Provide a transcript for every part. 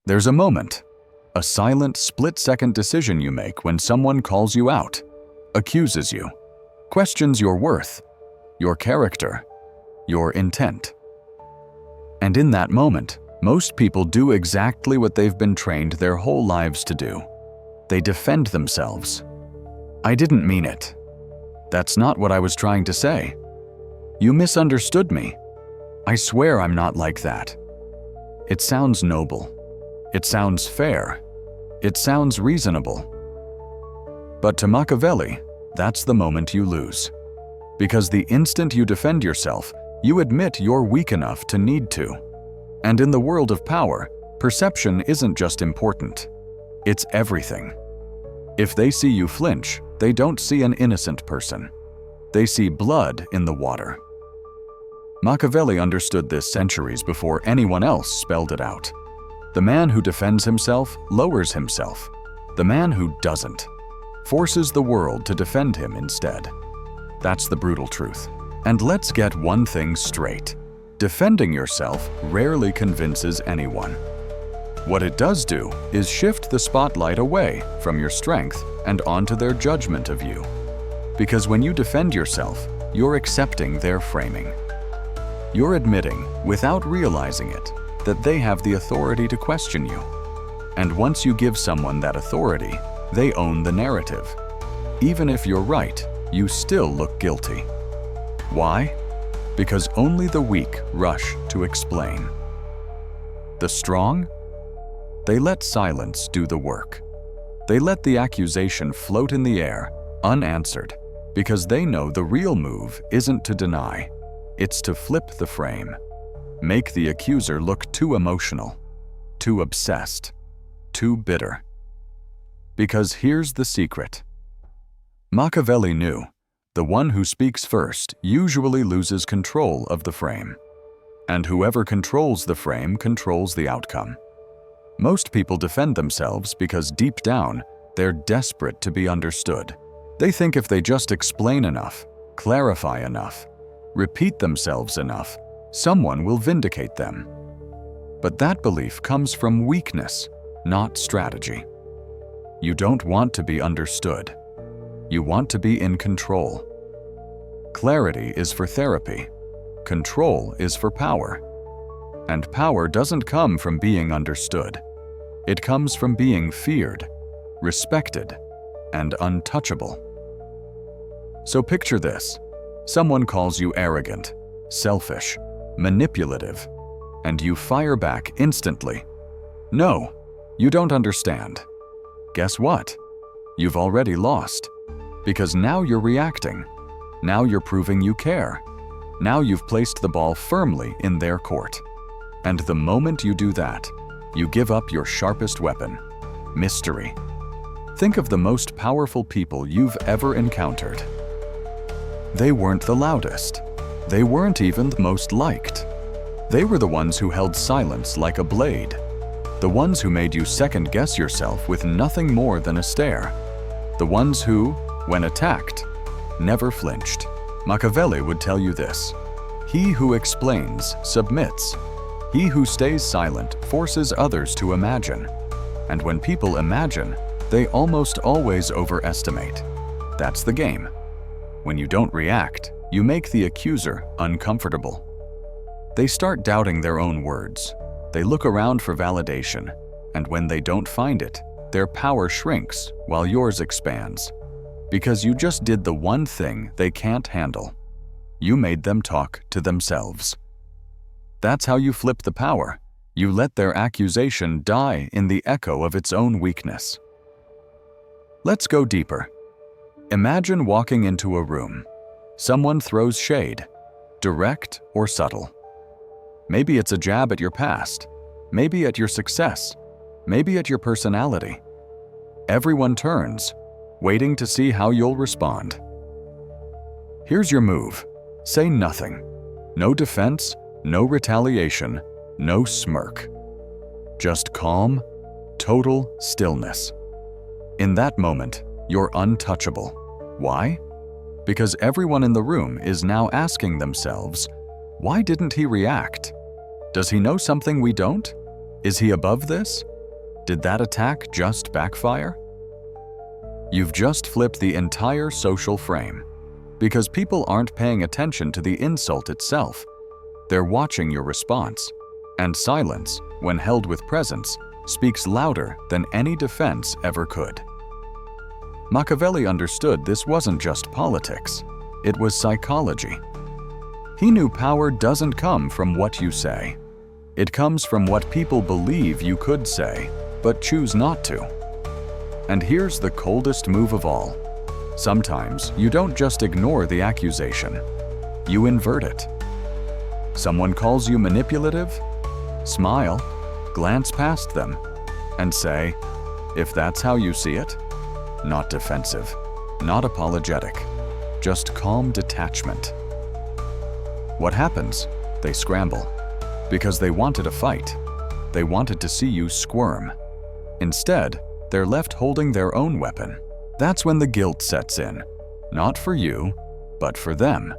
There's a moment, a silent, split-second decision you make when someone calls you out, accuses you, questions your worth, your character, your intent. And in that moment, most people do exactly what they've been trained their whole lives to do. They defend themselves. I didn't mean it. That's not what I was trying to say. You misunderstood me. I swear I'm not like that. It sounds noble. It sounds fair. It sounds reasonable. But to Machiavelli, that's the moment you lose. Because the instant you defend yourself, you admit you're weak enough to need to. And in the world of power, perception isn't just important. It's everything. If they see you flinch, they don't see an innocent person. They see blood in the water. Machiavelli understood this centuries before anyone else spelled it out. The man who defends himself lowers himself. The man who doesn't forces the world to defend him instead. That's the brutal truth. And let's get one thing straight. Defending yourself rarely convinces anyone. What it does do is shift the spotlight away from your strength and onto their judgment of you. Because when you defend yourself, you're accepting their framing. You're admitting, without realizing it, that they have the authority to question you. And once you give someone that authority, they own the narrative. Even if you're right, you still look guilty. Why? Because only the weak rush to explain. The strong? They let silence do the work. They let the accusation float in the air, unanswered, because they know the real move isn't to deny, it's to flip the frame. Make the accuser look too emotional, too obsessed, too bitter. Because here's the secret. Machiavelli knew the one who speaks first usually loses control of the frame. And whoever controls the frame controls the outcome. Most people defend themselves because deep down, they're desperate to be understood. They think if they just explain enough, clarify enough, repeat themselves enough, someone will vindicate them. But that belief comes from weakness, not strategy. You don't want to be understood. You want to be in control. Clarity is for therapy. Control is for power. And power doesn't come from being understood. It comes from being feared, respected, and untouchable. So picture this. Someone calls you arrogant, selfish, manipulative, and you fire back instantly. No, you don't understand. Guess what? You've already lost. Because now you're reacting. Now you're proving you care. Now you've placed the ball firmly in their court. And the moment you do that, you give up your sharpest weapon, mystery. Think of the most powerful people you've ever encountered. They weren't the loudest. They weren't even the most liked. They were the ones who held silence like a blade. The ones who made you second-guess yourself with nothing more than a stare. The ones who, when attacked, never flinched. Machiavelli would tell you this: he who explains submits. He who stays silent forces others to imagine. And when people imagine, they almost always overestimate. That's the game. When you don't react, you make the accuser uncomfortable. They start doubting their own words. They look around for validation, and when they don't find it, their power shrinks while yours expands. Because you just did the one thing they can't handle. You made them talk to themselves. That's how you flip the power. You let their accusation die in the echo of its own weakness. Let's go deeper. Imagine walking into a room. Someone throws shade, direct or subtle. Maybe it's a jab at your past, maybe at your success, maybe at your personality. Everyone turns, waiting to see how you'll respond. Here's your move. Say nothing. No defense, no retaliation, no smirk. Just calm, total stillness. In that moment, you're untouchable. Why? Because everyone in the room is now asking themselves, why didn't he react? Does he know something we don't? Is he above this? Did that attack just backfire? You've just flipped the entire social frame, because people aren't paying attention to the insult itself. They're watching your response, and silence, when held with presence, speaks louder than any defense ever could. Machiavelli understood this wasn't just politics, it was psychology. He knew power doesn't come from what you say. It comes from what people believe you could say, but choose not to. And here's the coldest move of all. Sometimes you don't just ignore the accusation, you invert it. Someone calls you manipulative? Smile, glance past them, and say, if that's how you see it, not defensive, not apologetic, just calm detachment. What happens? They scramble, because they wanted a fight. They wanted to see you squirm. Instead, they're left holding their own weapon. That's when the guilt sets in, not for you, but for them.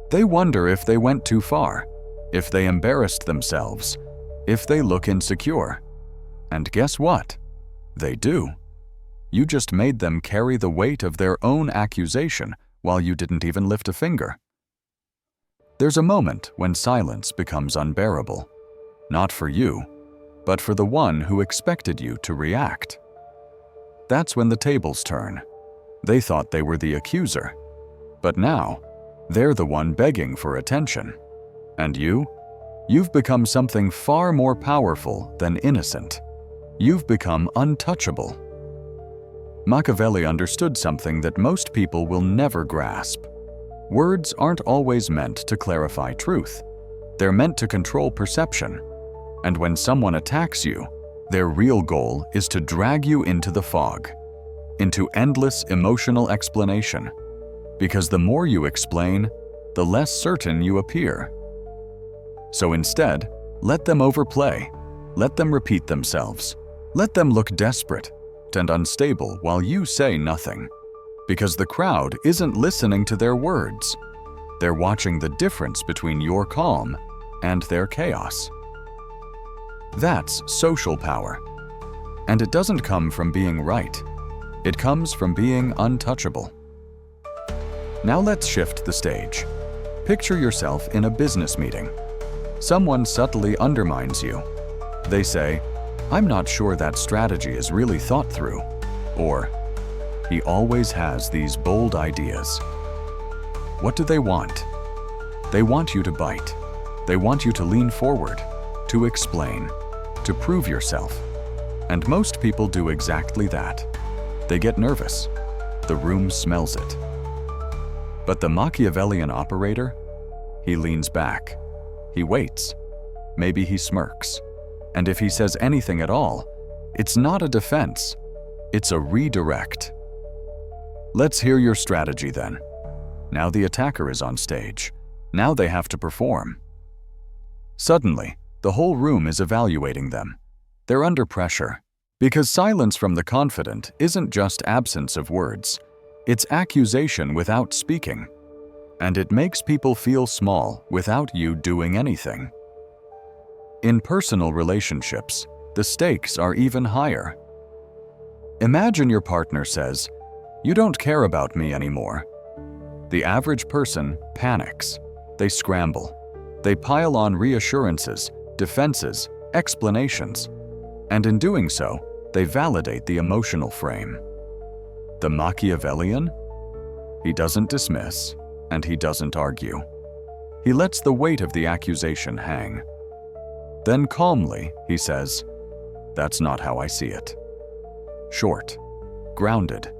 They wonder if they went too far, if they embarrassed themselves, if they look insecure. And guess what? They do. You just made them carry the weight of their own accusation while you didn't even lift a finger. There's a moment when silence becomes unbearable, not for you, but for the one who expected you to react. That's when the tables turn. They thought they were the accuser, but now they're the one begging for attention. And you've become something far more powerful than innocent. You've become untouchable. Machiavelli understood something that most people will never grasp. Words aren't always meant to clarify truth. They're meant to control perception. And when someone attacks you, their real goal is to drag you into the fog, into endless emotional explanation. Because the more you explain, the less certain you appear. So instead, let them overplay. Let them repeat themselves. Let them look desperate and unstable while you say nothing. Because the crowd isn't listening to their words. They're watching the difference between your calm and their chaos. That's social power. And it doesn't come from being right. It comes from being untouchable. Now let's shift the stage. Picture yourself in a business meeting. Someone subtly undermines you. They say, "I'm not sure that strategy is really thought through." Or, "He always has these bold ideas." What do they want? They want you to bite. They want you to lean forward, to explain, to prove yourself. And most people do exactly that. They get nervous. The room smells it. But the Machiavellian operator, he leans back. He waits. Maybe he smirks. And if he says anything at all, it's not a defense. It's a redirect. Let's hear your strategy then. Now the attacker is on stage. Now they have to perform. Suddenly, the whole room is evaluating them. They're under pressure. Because silence from the confident isn't just absence of words. It's accusation without speaking. And it makes people feel small without you doing anything. In personal relationships, the stakes are even higher. Imagine your partner says, "You don't care about me anymore." The average person panics. They scramble. They pile on reassurances, defenses, explanations. And in doing so, they validate the emotional frame. The Machiavellian? He doesn't dismiss, and he doesn't argue. He lets the weight of the accusation hang. Then calmly, he says, "That's not how I see it." Short, grounded,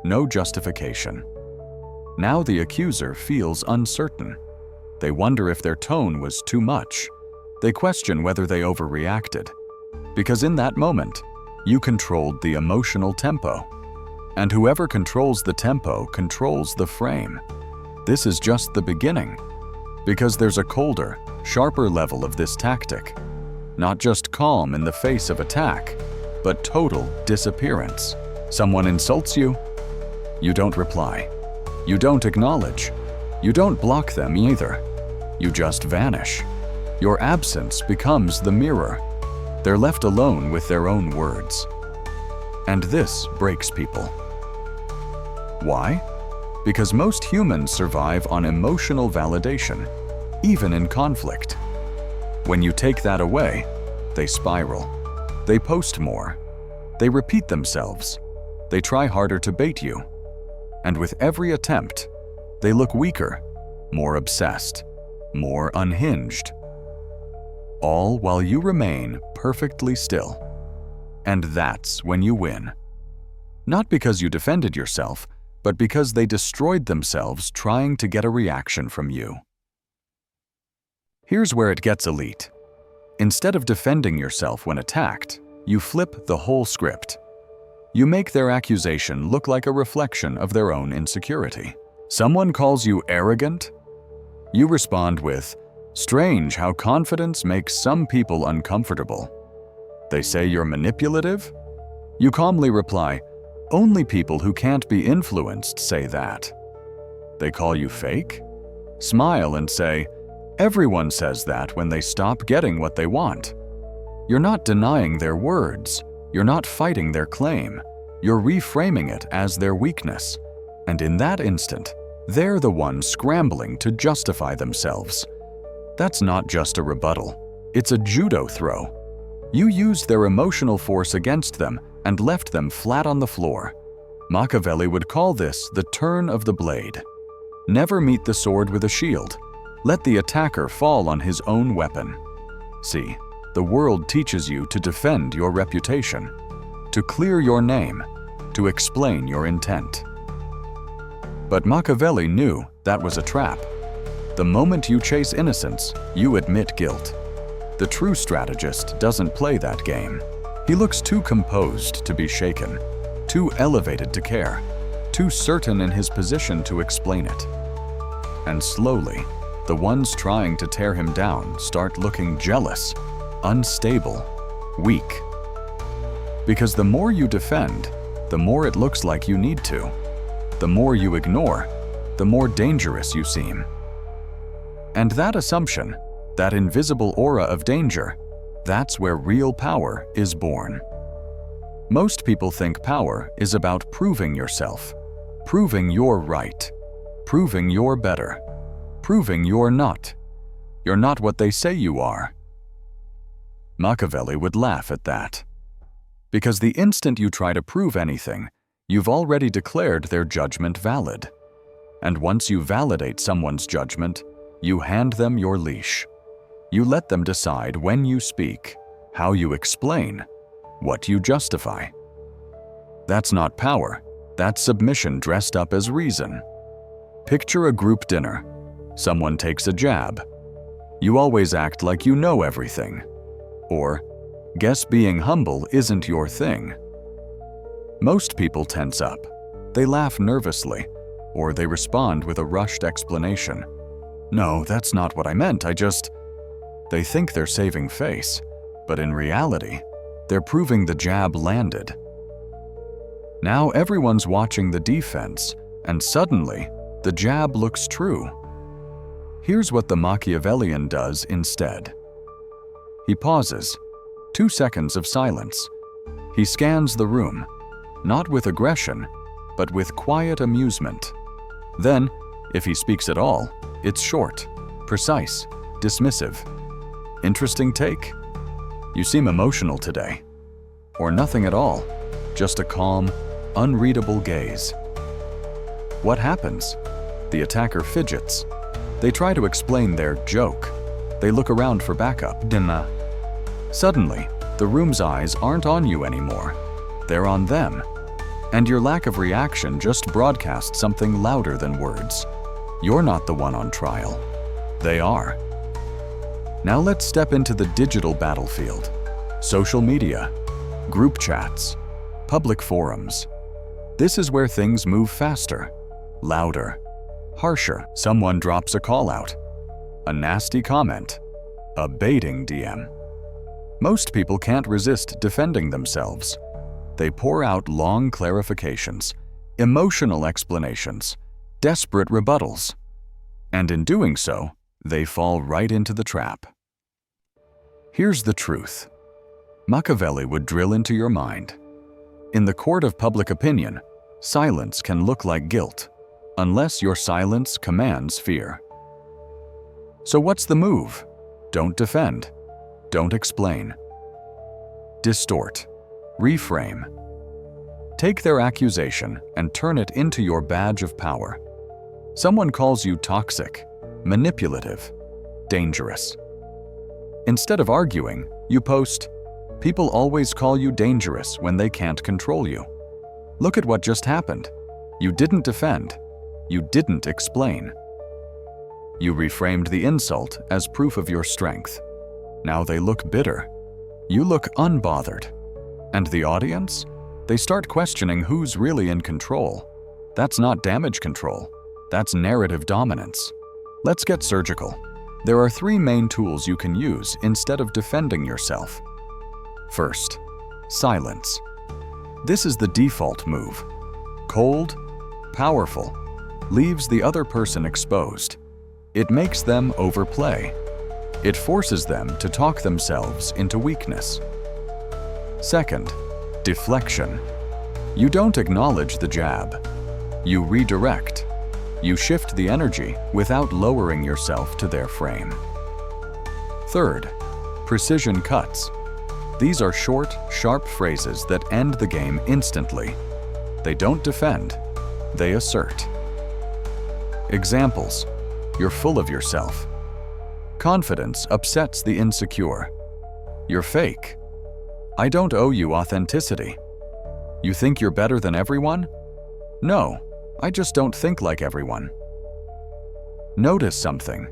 no justification. Now the accuser feels uncertain. They wonder if their tone was too much. They question whether they overreacted. Because in that moment, you controlled the emotional tempo. And whoever controls the tempo controls the frame. This is just the beginning. Because there's a colder, sharper level of this tactic. Not just calm in the face of attack, but total disappearance. Someone insults you, you don't reply. You don't acknowledge. You don't block them either. You just vanish. Your absence becomes the mirror. They're left alone with their own words. And this breaks people. Why? Because most humans survive on emotional validation, even in conflict. When you take that away, they spiral. They post more. They repeat themselves. They try harder to bait you. And with every attempt, they look weaker, more obsessed, more unhinged. All while you remain perfectly still. And that's when you win. Not because you defended yourself, but because they destroyed themselves trying to get a reaction from you. Here's where it gets elite. Instead of defending yourself when attacked, you flip the whole script. You make their accusation look like a reflection of their own insecurity. Someone calls you arrogant? You respond with, "Strange how confidence makes some people uncomfortable." They say you're manipulative? You calmly reply, "Only people who can't be influenced say that." They call you fake? Smile and say, "Everyone says that when they stop getting what they want." You're not denying their words. You're not fighting their claim. You're reframing it as their weakness. And in that instant, they're the ones scrambling to justify themselves. That's not just a rebuttal. It's a judo throw. You used their emotional force against them and left them flat on the floor. Machiavelli would call this the turn of the blade. Never meet the sword with a shield. Let the attacker fall on his own weapon. See, the world teaches you to defend your reputation, to clear your name, to explain your intent. But Machiavelli knew that was a trap. The moment you chase innocence, you admit guilt. The true strategist doesn't play that game. He looks too composed to be shaken, too elevated to care, too certain in his position to explain it. And slowly, the ones trying to tear him down start looking jealous, unstable, weak. Because the more you defend, the more it looks like you need to. The more you ignore, the more dangerous you seem. And that assumption, that invisible aura of danger, that's where real power is born. Most people think power is about proving yourself, proving you're right, proving you're better, proving you're not what they say you are. Machiavelli would laugh at that. Because the instant you try to prove anything, you've already declared their judgment valid. And once you validate someone's judgment, you hand them your leash. You let them decide when you speak, how you explain, what you justify. That's not power. That's submission dressed up as reason. Picture a group dinner. Someone takes a jab. You always act like you know everything. Or, guess being humble isn't your thing. Most people tense up. They laugh nervously, or they respond with a rushed explanation. "No, that's not what I meant, They think they're saving face, but in reality, they're proving the jab landed. Now everyone's watching the defense, and suddenly, the jab looks true. Here's what the Machiavellian does instead. He pauses, 2 seconds of silence. He scans the room, not with aggression, but with quiet amusement. Then, if he speaks at all, it's short, precise, dismissive. "Interesting take? You seem emotional today." Or nothing at all, just a calm, unreadable gaze. What happens? The attacker fidgets. They try to explain their joke. They look around for backup. Suddenly, the room's eyes aren't on you anymore. They're on them. And your lack of reaction just broadcasts something louder than words. You're not the one on trial. They are. Now let's step into the digital battlefield. Social media, group chats, public forums. This is where things move faster, louder, harsher. Someone drops a call out, a nasty comment, a baiting DM. Most people can't resist defending themselves. They pour out long clarifications, emotional explanations, desperate rebuttals. And in doing so, they fall right into the trap. Here's the truth. Machiavelli would drill into your mind. In the court of public opinion, silence can look like guilt, unless your silence commands fear. So what's the move? Don't defend. Don't explain. Distort. Reframe. Take their accusation and turn it into your badge of power. Someone calls you toxic, manipulative, dangerous. Instead of arguing, you post, "People always call you dangerous when they can't control you. Look at what just happened. You didn't defend. You didn't explain." You reframed the insult as proof of your strength. Now they look bitter. You look unbothered. And the audience? They start questioning who's really in control. That's not damage control. That's narrative dominance. Let's get surgical. There are 3 main tools you can use instead of defending yourself. First, silence. This is the default move. Cold, powerful, leaves the other person exposed. It makes them overplay. It forces them to talk themselves into weakness. Second, deflection. You don't acknowledge the jab. You redirect. You shift the energy without lowering yourself to their frame. Third, precision cuts. These are short, sharp phrases that end the game instantly. They don't defend, they assert. Examples: you're full of yourself. Confidence upsets the insecure. You're fake. I don't owe you authenticity. You think you're better than everyone? No, I just don't think like everyone. Notice something.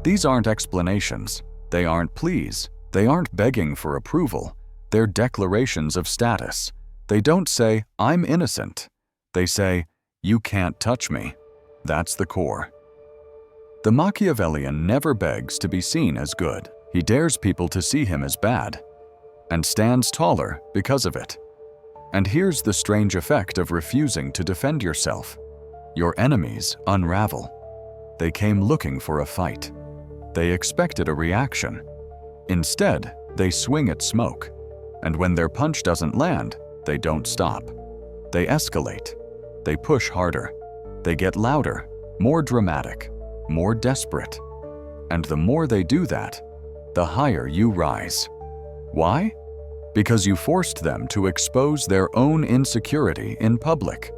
These aren't explanations. They aren't pleas. They aren't begging for approval. They're declarations of status. They don't say, "I'm innocent." They say, "You can't touch me." That's the core. The Machiavellian never begs to be seen as good. He dares people to see him as bad, and stands taller because of it. And here's the strange effect of refusing to defend yourself. Your enemies unravel. They came looking for a fight. They expected a reaction. Instead, they swing at smoke. And when their punch doesn't land, they don't stop. They escalate. They push harder. They get louder, more dramatic, more desperate. And the more they do that, the higher you rise. Why? Because you forced them to expose their own insecurity in public.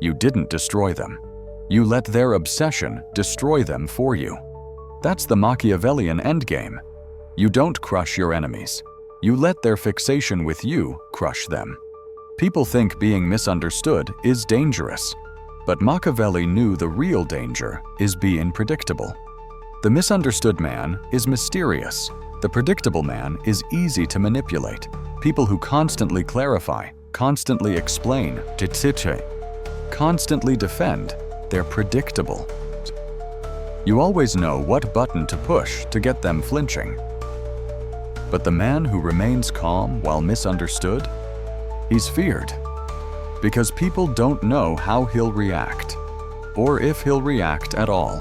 You didn't destroy them. You let their obsession destroy them for you. That's the Machiavellian endgame. You don't crush your enemies. You let their fixation with you crush them. People think being misunderstood is dangerous, but Machiavelli knew the real danger is being predictable. The misunderstood man is mysterious. The predictable man is easy to manipulate. People who constantly clarify, constantly explain, constantly defend, they're predictable. You always know what button to push to get them flinching. But the man who remains calm while misunderstood, he's feared. Because people don't know how he'll react, or if he'll react at all.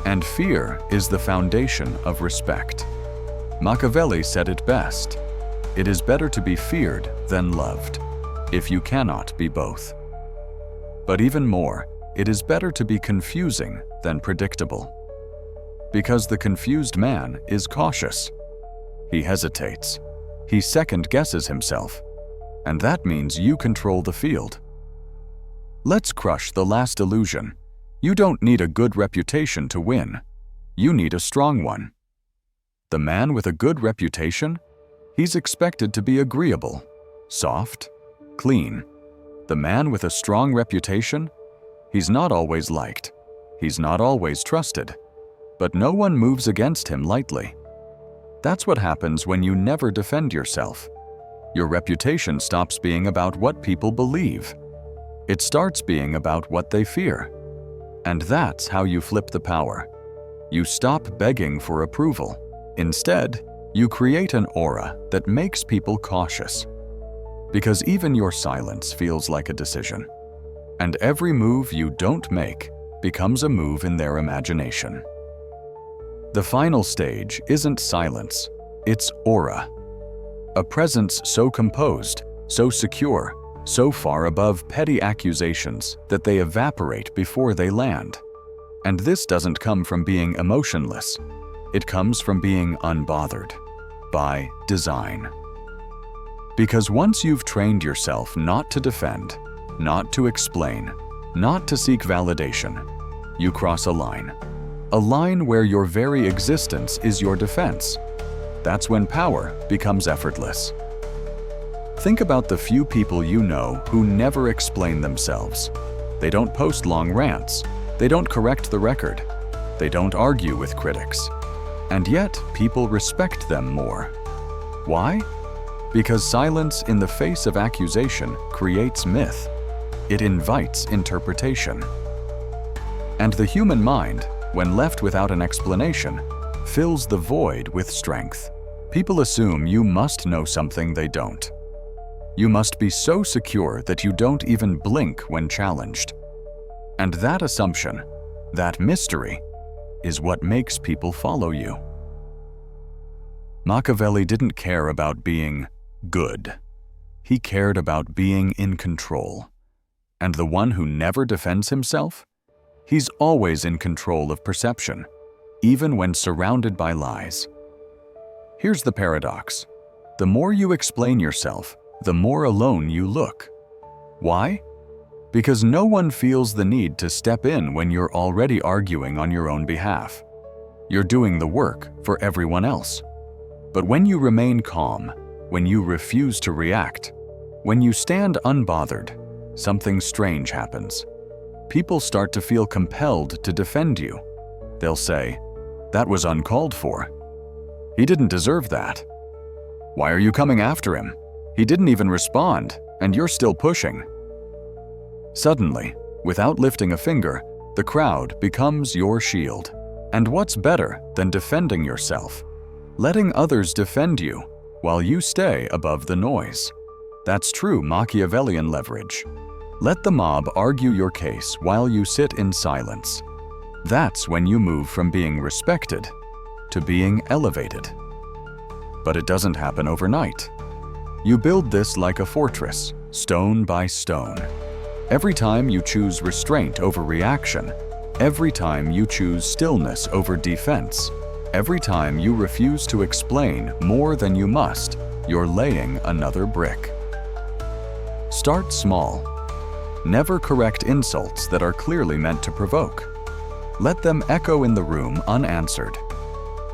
And fear is the foundation of respect. Machiavelli said it best. It is better to be feared than loved, if you cannot be both. But even more, it is better to be confusing than predictable. Because the confused man is cautious. He hesitates. He second-guesses himself. And that means you control the field. Let's crush the last illusion. You don't need a good reputation to win. You need a strong one. The man with a good reputation? He's expected to be agreeable, soft, clean. The man with a strong reputation? He's not always liked. He's not always trusted. But no one moves against him lightly. That's what happens when you never defend yourself. Your reputation stops being about what people believe. It starts being about what they fear. And that's how you flip the power. You stop begging for approval. Instead, you create an aura that makes people cautious. Because even your silence feels like a decision. And every move you don't make becomes a move in their imagination. The final stage isn't silence, it's aura. A presence so composed, so secure, so far above petty accusations that they evaporate before they land. And this doesn't come from being emotionless. It comes from being unbothered, by design. Because once you've trained yourself not to defend, not to explain, not to seek validation, you cross a line where your very existence is your defense. That's when power becomes effortless. Think about the few people you know who never explain themselves. They don't post long rants. They don't correct the record. They don't argue with critics. And yet, people respect them more. Why? Because silence in the face of accusation creates myth. It invites interpretation. And the human mind, when left without an explanation, fills the void with strength. People assume you must know something they don't. You must be so secure that you don't even blink when challenged. And that assumption, that mystery, is what makes people follow you. Machiavelli didn't care about being good. He cared about being in control. And the one who never defends himself? He's always in control of perception, even when surrounded by lies. Here's the paradox. The more you explain yourself, the more alone you look. Why? Because no one feels the need to step in when you're already arguing on your own behalf. You're doing the work for everyone else. But when you remain calm, when you refuse to react, when you stand unbothered, something strange happens. People start to feel compelled to defend you. They'll say, "That was uncalled for. He didn't deserve that. Why are you coming after him? He didn't even respond, and you're still pushing." Suddenly, without lifting a finger, the crowd becomes your shield. And what's better than defending yourself? Letting others defend you while you stay above the noise. That's true Machiavellian leverage. Let the mob argue your case while you sit in silence. That's when you move from being respected to being elevated. But it doesn't happen overnight. You build this like a fortress, stone by stone. Every time you choose restraint over reaction, every time you choose stillness over defense, every time you refuse to explain more than you must, you're laying another brick. Start small. Never correct insults that are clearly meant to provoke. Let them echo in the room unanswered.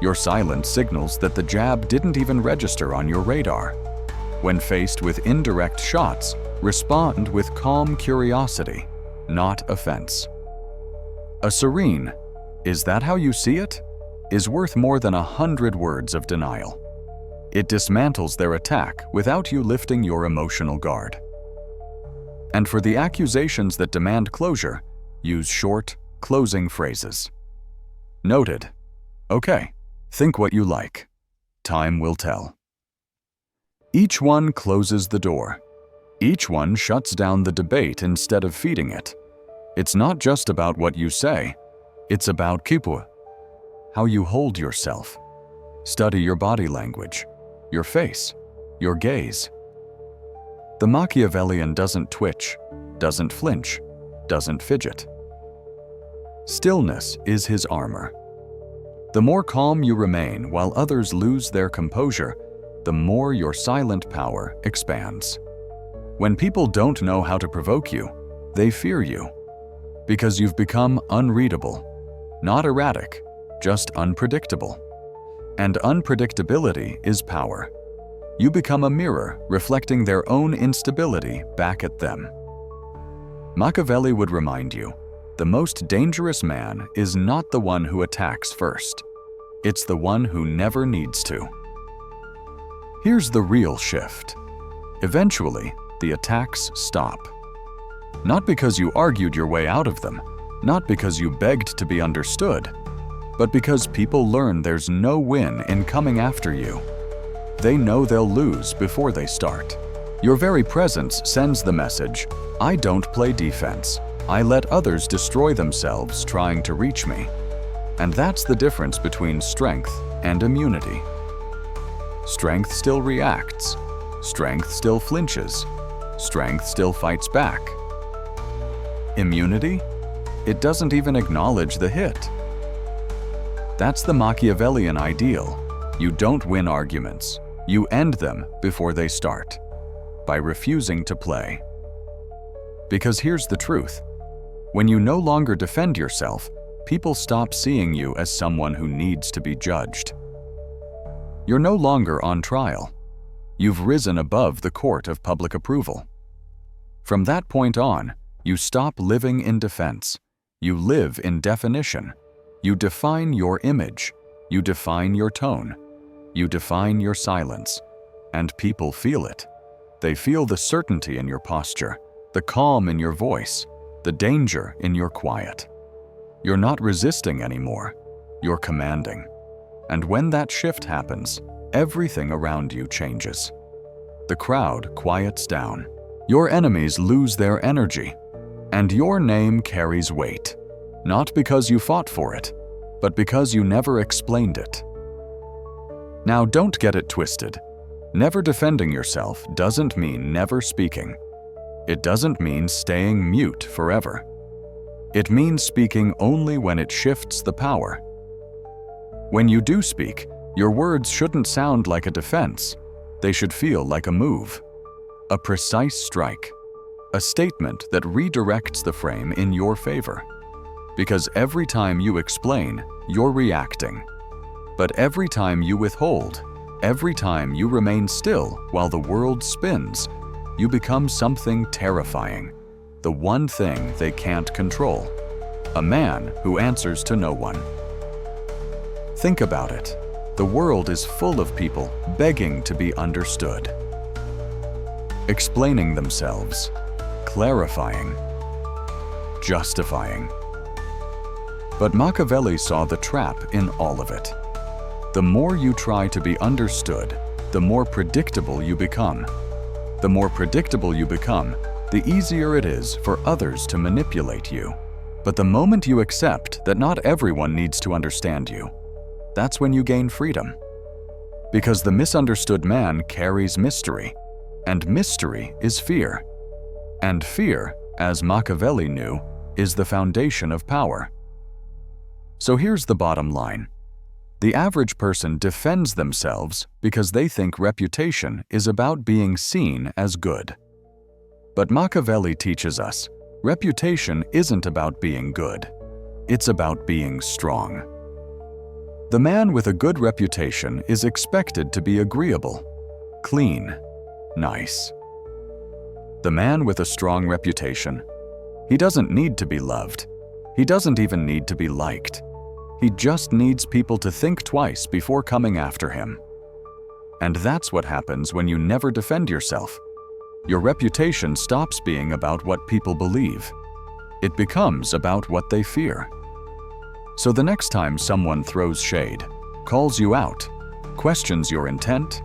Your silence signals that the jab didn't even register on your radar. When faced with indirect shots, respond with calm curiosity, not offense. A serene, "Is that how you see it?" is worth more than 100 words of denial. It dismantles their attack without you lifting your emotional guard. And for the accusations that demand closure, use short, closing phrases. Noted. Okay, think what you like. Time will tell. Each one closes the door. Each one shuts down the debate instead of feeding it. It's not just about what you say. It's about kipu, how you hold yourself. Study your body language, your face, your gaze. The Machiavellian doesn't twitch, doesn't flinch, doesn't fidget. Stillness is his armor. The more calm you remain while others lose their composure, the more your silent power expands. When people don't know how to provoke you, they fear you. Because you've become unreadable, not erratic, just unpredictable. And unpredictability is power. You become a mirror reflecting their own instability back at them. Machiavelli would remind you, the most dangerous man is not the one who attacks first. It's the one who never needs to. Here's the real shift. Eventually, the attacks stop. Not because you argued your way out of them, not because you begged to be understood, but because people learn there's no win in coming after you. They know they'll lose before they start. Your very presence sends the message, I don't play defense. I let others destroy themselves trying to reach me. And that's the difference between strength and immunity. Strength still reacts. Strength still flinches. Strength still fights back. Immunity? It doesn't even acknowledge the hit. That's the Machiavellian ideal. You don't win arguments. You end them before they start, by refusing to play. Because here's the truth. When you no longer defend yourself, people stop seeing you as someone who needs to be judged. You're no longer on trial. You've risen above the court of public approval. From that point on, you stop living in defense. You live in definition. You define your image. You define your tone. You define your silence. And people feel it. They feel the certainty in your posture, the calm in your voice, the danger in your quiet. You're not resisting anymore. You're commanding. And when that shift happens, everything around you changes. The crowd quiets down. Your enemies lose their energy. And your name carries weight. Not because you fought for it, but because you never explained it. Now, don't get it twisted. Never defending yourself doesn't mean never speaking. It doesn't mean staying mute forever. It means speaking only when it shifts the power. When you do speak, your words shouldn't sound like a defense. They should feel like a move, a precise strike, a statement that redirects the frame in your favor. Because every time you explain, you're reacting. But every time you withhold, every time you remain still while the world spins, you become something terrifying, the one thing they can't control, a man who answers to no one. Think about it. The world is full of people begging to be understood, explaining themselves, clarifying, justifying. But Machiavelli saw the trap in all of it. The more you try to be understood, the more predictable you become. The more predictable you become, the easier it is for others to manipulate you. But the moment you accept that not everyone needs to understand you, that's when you gain freedom. Because the misunderstood man carries mystery, and mystery is fear. And fear, as Machiavelli knew, is the foundation of power. So here's the bottom line. The average person defends themselves because they think reputation is about being seen as good. But Machiavelli teaches us, reputation isn't about being good. It's about being strong. The man with a good reputation is expected to be agreeable, clean, nice. The man with a strong reputation, he doesn't need to be loved. He doesn't even need to be liked. He just needs people to think twice before coming after him. And that's what happens when you never defend yourself. Your reputation stops being about what people believe. It becomes about what they fear. So the next time someone throws shade, calls you out, questions your intent,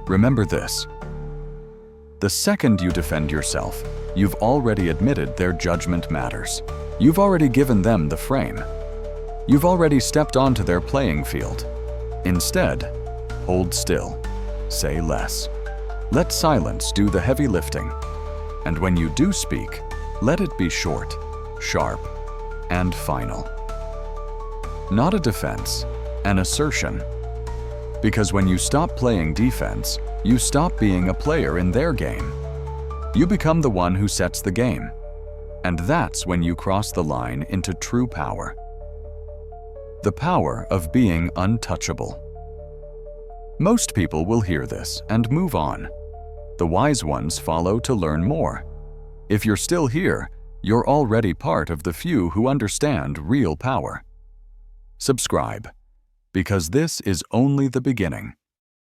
remember this. The second you defend yourself, you've already admitted their judgment matters. You've already given them the frame. You've already stepped onto their playing field. Instead, hold still, say less. Let silence do the heavy lifting. And when you do speak, let it be short, sharp, and final. Not a defense, an assertion. Because when you stop playing defense, you stop being a player in their game. You become the one who sets the game. And that's when you cross the line into true power. The power of being untouchable. Most people will hear this and move on. The wise ones follow to learn more. If you're still here, you're already part of the few who understand real power. Subscribe, because this is only the beginning.